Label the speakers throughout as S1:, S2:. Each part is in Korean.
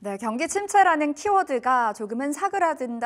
S1: 네, 경기 침체라는 키워드가 조금은 사그라든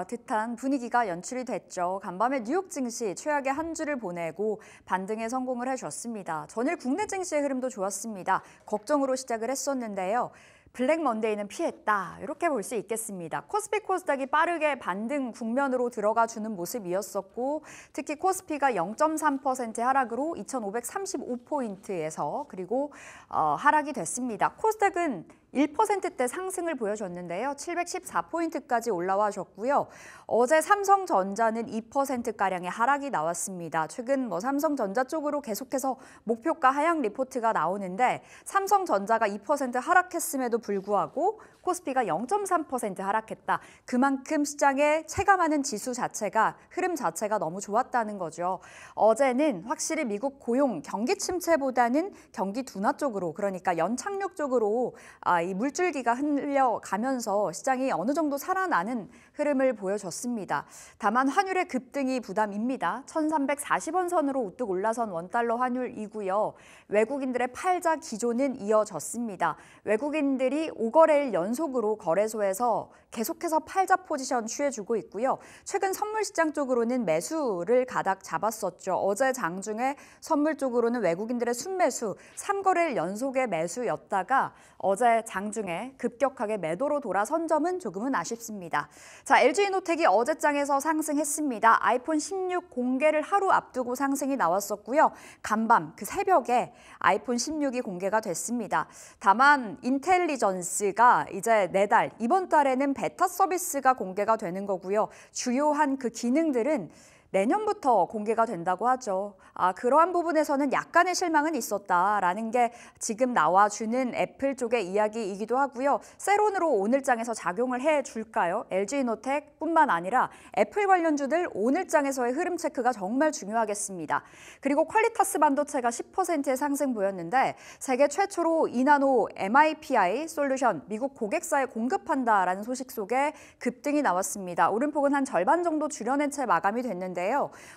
S1: 듯한 분위기가 연출이 됐죠. 간밤에 뉴욕 증시 최악의 한 주를 보내고 반등에 성공을 해줬습니다. 전일 국내 증시의 흐름도 좋았습니다. 걱정으로 시작을 했었는데요. 블랙 먼데이는 피했다, 이렇게 볼 수 있겠습니다. 코스피 코스닥이 빠르게 반등 국면으로 들어가 주는 모습이었었고, 특히 코스피가 0.3% 하락으로 2,535포인트에서 그리고 하락이 됐습니다. 코스닥은 1%대 상승을 보여줬는데요. 714포인트까지 올라와 줬고요. 어제 삼성전자는 2%가량의 하락이 나왔습니다. 최근 삼성전자 쪽으로 계속해서 목표가 하향 리포트가 나오는데 삼성전자가 2% 하락했음에도 불구하고 코스피가 0.3% 하락했다. 그만큼 시장에 체감하는 지수 자체가, 흐름 자체가 너무 좋았다는 거죠. 어제는 확실히 미국 고용, 경기 침체보다는 경기 둔화 쪽으로, 그러니까 연착륙 쪽으로 이 물줄기가 흘려가면서 시장이 어느 정도 살아나는 흐름을 보여줬습니다. 다만 환율의 급등이 부담입니다. 1,340원 선으로 우뚝 올라선 원달러 환율이고요. 외국인들의 팔자 기조는 이어졌습니다. 외국인들이 5거래일 연속으로 거래소에서 계속해서 팔자 포지션 취해주고 있고요. 최근 선물 시장 쪽으로는 매수를 가닥 잡았었죠. 어제 장중에 선물 쪽으로는 외국인들의 순매수, 3거래일 연속의 매수였다가 어제 장중에 급격하게 매도로 돌아선 점은 조금은 아쉽습니다. 자, LG이노텍이 어제장에서 상승했습니다. 아이폰 16 공개를 하루 앞두고 상승이 나왔었고요. 간밤 그 새벽에 아이폰 16이 공개가 됐습니다. 다만 인텔리전스가 이제 내달, 이번 달에는 베타 서비스가 공개가 되는 거고요. 주요한 그 기능들은 내년부터 공개가 된다고 하죠. 그러한 부분에서는 약간의 실망은 있었다라는 게 지금 나와주는 애플 쪽의 이야기이기도 하고요. 세론으로 오늘장에서 작용을 해줄까요? LG이노텍뿐만 아니라 애플 관련주들 오늘장에서의 흐름 체크가 정말 중요하겠습니다. 그리고 퀄리타스 반도체가 10%의 상승 보였는데 세계 최초로 2나노 MIPI 솔루션 미국 고객사에 공급한다라는 소식 속에 급등이 나왔습니다. 오름폭은 한 절반 정도 줄여낸 채 마감이 됐는데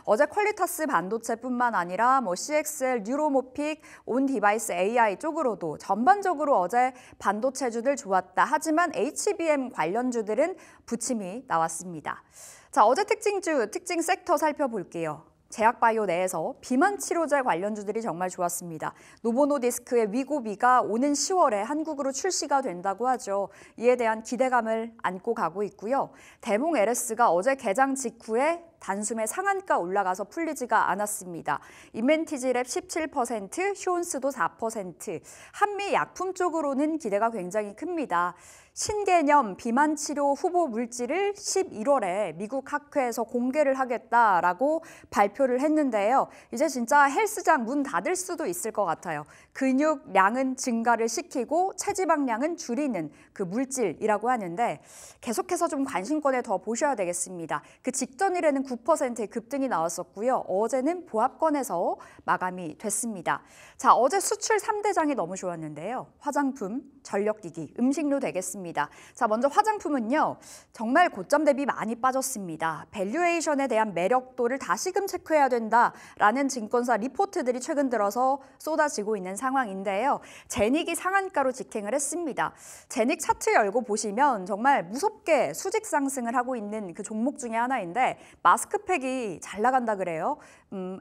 S1: 어제 퀄리타스 반도체뿐만 아니라 CXL, 뉴로모픽, 온 디바이스 AI 쪽으로도 전반적으로 어제 반도체주들 좋았다. 하지만 HBM 관련주들은 부침이 나왔습니다. 자, 어제 특징주, 특징 섹터 살펴볼게요. 제약바이오 내에서 비만 치료제 관련주들이 정말 좋았습니다. 노보노디스크의 위고비가 오는 10월에 한국으로 출시가 된다고 하죠. 이에 대한 기대감을 안고 가고 있고요. 대몽 LS가 어제 개장 직후에 단숨에 상한가 올라가서 풀리지가 않았습니다. 이멘티지랩 17%, 휴온스도 4%, 한미 약품 쪽으로는 기대가 굉장히 큽니다. 신개념 비만 치료 후보 물질을 11월에 미국 학회에서 공개를 하겠다라고 발표를 했는데요. 이제 진짜 헬스장 문 닫을 수도 있을 것 같아요. 근육량은 증가를 시키고 체지방량은 줄이는 그 물질이라고 하는데 계속해서 좀 관심권에 더 보셔야 되겠습니다. 그 직전일에는 9%의 급등이 나왔었고요. 어제는 보합권에서 마감이 됐습니다. 자, 어제 수출 3대장이 너무 좋았는데요. 화장품, 전력기기, 음식료 되겠습니다. 자, 먼저 화장품은요. 정말 고점 대비 많이 빠졌습니다. 밸류에이션에 대한 매력도를 다시금 체크해야 된다라는 증권사 리포트들이 최근 들어서 쏟아지고 있는 상황인데요. 제닉이 상한가로 직행을 했습니다. 제닉 차트 열고 보시면 정말 무섭게 수직 상승을 하고 있는 그 종목 중에 하나인데 마스크팩이 잘 나간다 그래요.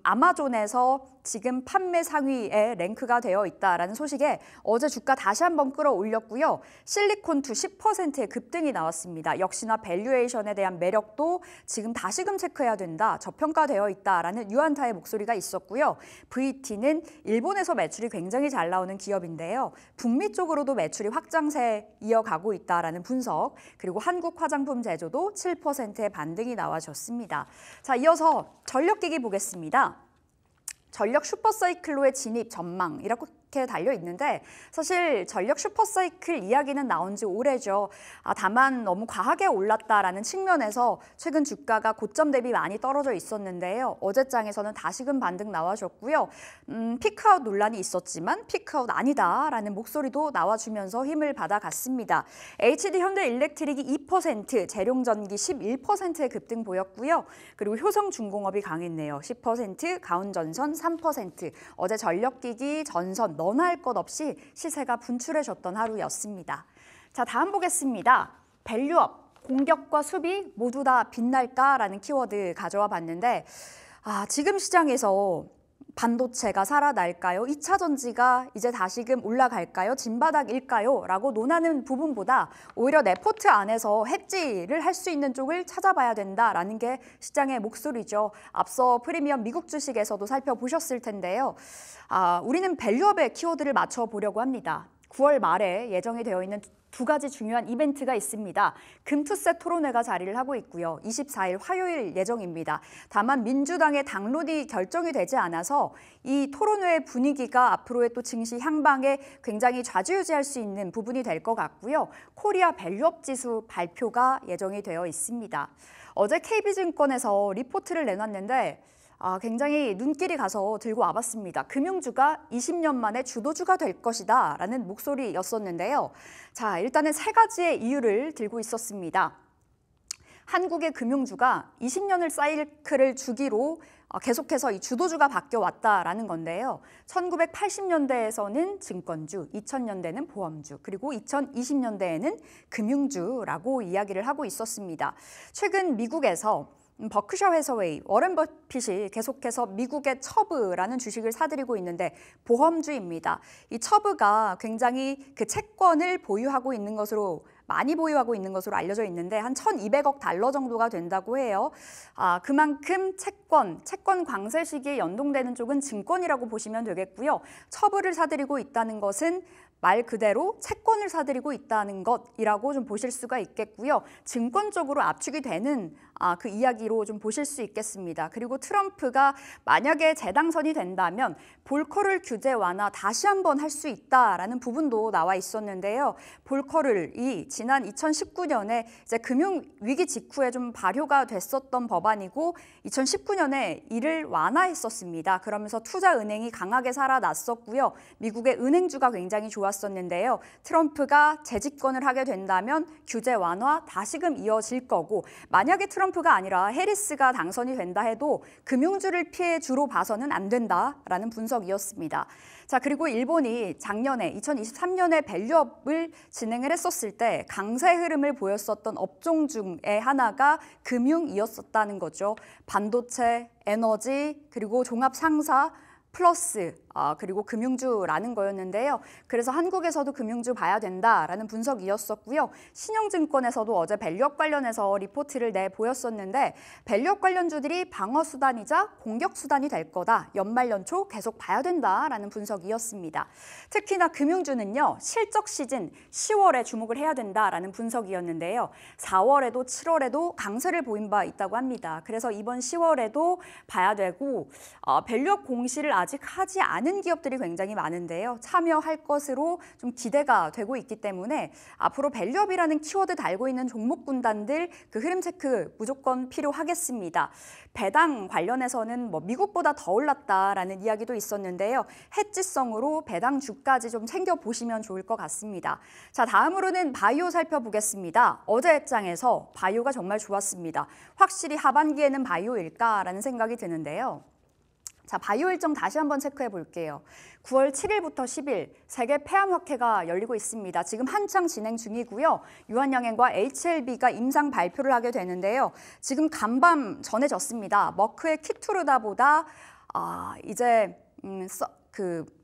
S1: 아마존에서 지금 판매 상위에 랭크가 되어 있다라는 소식에 어제 주가 다시 한번 끌어올렸고요. 실리콘2 10%의 급등이 나왔습니다. 역시나 밸류에이션에 대한 매력도 지금 다시금 체크해야 된다, 저평가되어 있다라는 유안타의 목소리가 있었고요. VT는 일본에서 매출이 굉장히 잘 나오는 기업인데요. 북미 쪽으로도 매출이 확장세 이어가고 있다라는 분석, 그리고 한국 화장품 제조도 7%의 반등이 나와줬습니다. 자, 이어서 전력기기 보겠습니다. 전력 슈퍼사이클로의 진입 전망 이렇게 달려 있는데 사실 전력 슈퍼사이클 이야기는 나온 지 오래죠. 다만 너무 과하게 올랐다라는 측면에서 최근 주가가 고점 대비 많이 떨어져 있었는데요. 어제장에서는 다시금 반등 나와줬고요. 피크아웃 논란이 있었지만 피크아웃 아니다라는 목소리도 나와주면서 힘을 받아갔습니다. HD 현대일렉트릭이 2%, 재룡전기 11%의 급등 보였고요. 그리고 효성중공업이 강했네요. 10%, 가온전선 3%. 어제 전력기기, 전선, 너나 할 것 없이 시세가 분출해졌던 하루였습니다. 자, 다음 보겠습니다. 밸류업, 공격과 수비 모두 다 빛날까라는 키워드 가져와 봤는데 지금 시장에서 반도체가 살아날까요? 2차 전지가 이제 다시금 올라갈까요? 진바닥일까요? 라고 논하는 부분보다 오히려 내 포트 안에서 헤지를 할 수 있는 쪽을 찾아봐야 된다라는 게 시장의 목소리죠. 앞서 프리미엄 미국 주식에서도 살펴보셨을 텐데요. 우리는 밸류업의 키워드를 맞춰보려고 합니다. 9월 말에 예정이 되어 있는 두 가지 중요한 이벤트가 있습니다. 금투세 토론회가 자리를 하고 있고요. 24일 화요일 예정입니다. 다만 민주당의 당론이 결정이 되지 않아서 이 토론회 분위기가 앞으로의 또 증시 향방에 굉장히 좌지우지할 수 있는 부분이 될 것 같고요. 코리아 밸류업 지수 발표가 예정이 되어 있습니다. 어제 KB증권에서 리포트를 내놨는데 굉장히 눈길이 가서 들고 와봤습니다. 금융주가 20년 만에 주도주가 될 것이다 라는 목소리였었는데요. 자, 일단은 세 가지의 이유를 들고 있었습니다. 한국의 금융주가 20년을 사이클을 주기로 계속해서 이 주도주가 바뀌어왔다라는 건데요. 1980년대에서는 증권주, 2000년대는 보험주, 그리고 2020년대에는 금융주라고 이야기를 하고 있었습니다. 최근 미국에서 버크셔 해서웨이, 워렌 버핏이 계속해서 미국의 처브라는 주식을 사들이고 있는데 보험주입니다. 이 처브가 굉장히 그 채권을 보유하고 있는 것으로 많이 보유하고 있는 것으로 알려져 있는데 한 1,200억 달러 정도가 된다고 해요. 그만큼 채권 광세 시기에 연동되는 쪽은 증권이라고 보시면 되겠고요. 처브를 사들이고 있다는 것은 말 그대로 채권을 사들이고 있다는 것이라고 좀 보실 수가 있겠고요. 증권 쪽으로 압축이 되는 그 이야기로 좀 보실 수 있겠습니다. 그리고 트럼프가 만약에 재당선이 된다면 볼커럴 규제 완화 다시 한번 할 수 있다라는 부분도 나와 있었는데요. 볼커럴이 지난 2019년에 이제 금융위기 직후에 좀 발효가 됐었던 법안이고 2019년에 이를 완화했었습니다. 그러면서 투자은행이 강하게 살아났었고요. 미국의 은행주가 굉장히 좋았었는데요. 트럼프가 재집권을 하게 된다면 규제 완화 다시금 이어질 거고 만약에 트럼프가 아니라 해리스가 당선이 된다 해도 금융주를 피해 주로 봐서는 안 된다라는 분석이었습니다. 자, 그리고 일본이 작년에 2023년에 밸류업을 진행을 했었을 때 강세 흐름을 보였었던 업종 중에 하나가 금융이었었다는 거죠. 반도체, 에너지, 그리고 종합 상사, 플러스 그리고 금융주라는 거였는데요. 그래서 한국에서도 금융주 봐야 된다라는 분석이었었고요. 신영증권에서도 어제 밸류업 관련해서 리포트를 내보였었는데 밸류업 관련주들이 방어수단이자 공격수단이 될 거다. 연말 연초 계속 봐야 된다라는 분석이었습니다. 특히나 금융주는요. 실적 시즌 10월에 주목을 해야 된다라는 분석이었는데요. 4월에도 7월에도 강세를 보인 바 있다고 합니다. 그래서 이번 10월에도 봐야 되고 밸류업 공시를 아직 하지 않은 기업들이 굉장히 많은데요. 참여할 것으로 좀 기대가 되고 있기 때문에 앞으로 밸류업이라는 키워드 달고 있는 종목 군단들 그 흐름 체크 무조건 필요하겠습니다. 배당 관련해서는 미국보다 더 올랐다라는 이야기도 있었는데요. 해지성으로 배당 주까지 좀 챙겨보시면 좋을 것 같습니다. 자, 다음으로는 바이오 살펴보겠습니다. 어제 장에서 바이오가 정말 좋았습니다. 확실히 하반기에는 바이오일까라는 생각이 드는데요. 자, 바이오 일정 다시 한번 체크해 볼게요. 9월 7일부터 10일 세계 폐암학회가 열리고 있습니다. 지금 한창 진행 중이고요. 유한양행과 HLB가 임상 발표를 하게 되는데요. 지금 간밤 전해졌습니다. 머크의 키투르다보다 이제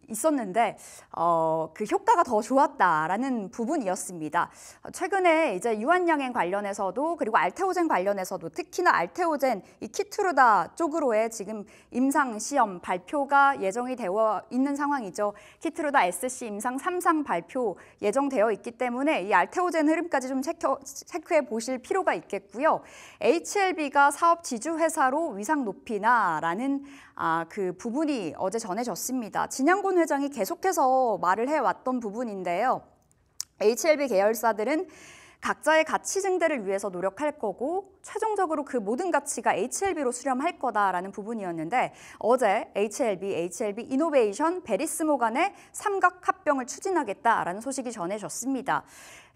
S1: 있었는데 그 효과가 더 좋았다라는 부분이었습니다. 최근에 이제 유한양행 관련해서도 그리고 알테오젠 관련해서도 특히나 알테오젠 이 키투르다 쪽으로의 지금 임상 시험 발표가 예정이 되어 있는 상황이죠. 키투르다 SC 임상 3상 발표 예정되어 있기 때문에 이 알테오젠 흐름까지 좀 체크해 보실 필요가 있겠고요. HLB가 사업 지주 회사로 위상 높이나라는 그 부분이 어제 전해졌습니다. 진양곤 회장이 계속해서 말을 해왔던 부분인데요. HLB 계열사들은 각자의 가치 증대를 위해서 노력할 거고 최종적으로 그 모든 가치가 HLB로 수렴할 거다라는 부분이었는데 어제 HLB 이노베이션, 베리스모 간의 삼각 합병을 추진하겠다라는 소식이 전해졌습니다.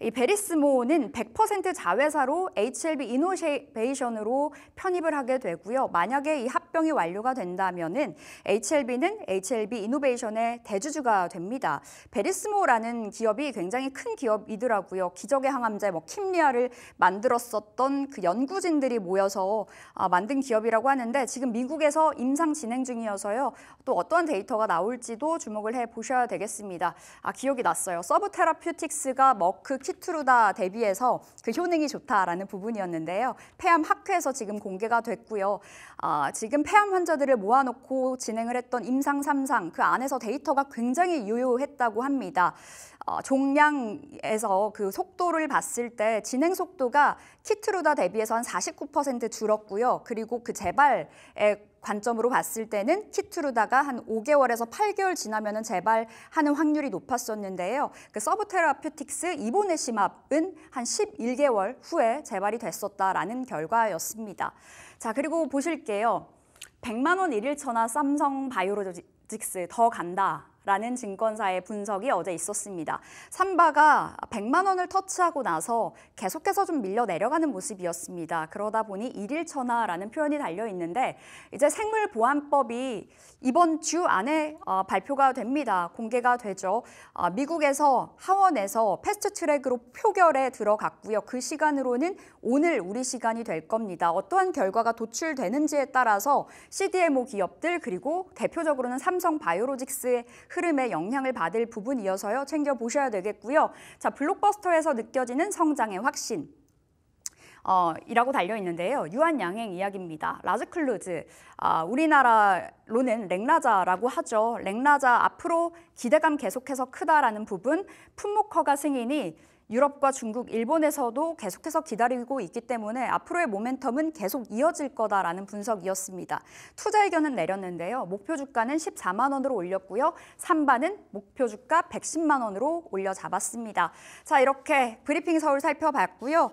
S1: 이 베리스모는 100% 자회사로 HLB 이노베이션으로 편입을 하게 되고요. 만약에 이 합병이 완료가 된다면은 HLB는 HLB 이노베이션의 대주주가 됩니다. 베리스모라는 기업이 굉장히 큰 기업이더라고요. 기적의 항암제 킴리아를 만들었었던 그 연구진들이 모여서 만든 기업이라고 하는데 지금 미국에서 임상 진행 중이어서요. 또 어떤 데이터가 나올지도 주목을 해 보셔야 되겠습니다. 기억이 났어요. 서브 테라퓨틱스가 머크 키트루다 대비해서 그 효능이 좋다라는 부분이었는데요. 폐암 학회에서 지금 공개가 됐고요. 지금 폐암 환자들을 모아놓고 진행을 했던 임상 3상 그 안에서 데이터가 굉장히 유효했다고 합니다. 종량에서 그 속도를 봤을 때 진행 속도가 키트루다 대비해서 한 49% 줄었고요. 그리고 그 재발의 관점으로 봤을 때는 키트루다가 한 5개월에서 8개월 지나면 재발하는 확률이 높았었는데요. 그 서브 테라퓨틱스 이보네시맙은 한 11개월 후에 재발이 됐었다라는 결과였습니다. 자, 그리고 보실게요. 100만 원 일일천하 삼성 바이오로직스 더 간다. 라는 증권사의 분석이 어제 있었습니다. 삼바가 100만 원을 터치하고 나서 계속해서 좀 밀려 내려가는 모습이었습니다. 그러다 보니 일일천하라는 표현이 달려 있는데 이제 생물보안법이 이번 주 안에 발표가 됩니다. 공개가 되죠. 미국에서 하원에서 패스트트랙으로 표결에 들어갔고요. 그 시간으로는 오늘 우리 시간이 될 겁니다. 어떠한 결과가 도출되는지에 따라서 CDMO 기업들 그리고 대표적으로는 삼성 바이오로직스의 흐름에 영향을 받을 부분이어서요. 챙겨보셔야 되겠고요. 자, 블록버스터에서 느껴지는 성장의 확신. 이라고 달려 있는데요. 유한양행 이야기입니다. 라즈클루즈, 우리나라로는 랭라자라고 하죠. 랭라자 앞으로 기대감 계속해서 크다라는 부분, 품목 허가 승인이 유럽과 중국, 일본에서도 계속해서 기다리고 있기 때문에 앞으로의 모멘텀은 계속 이어질 거다라는 분석이었습니다. 투자 의견은 내렸는데요. 목표 주가는 14만 원으로 올렸고요. 삼바는 목표 주가 110만 원으로 올려 잡았습니다. 자, 이렇게 브리핑 서울 살펴봤고요.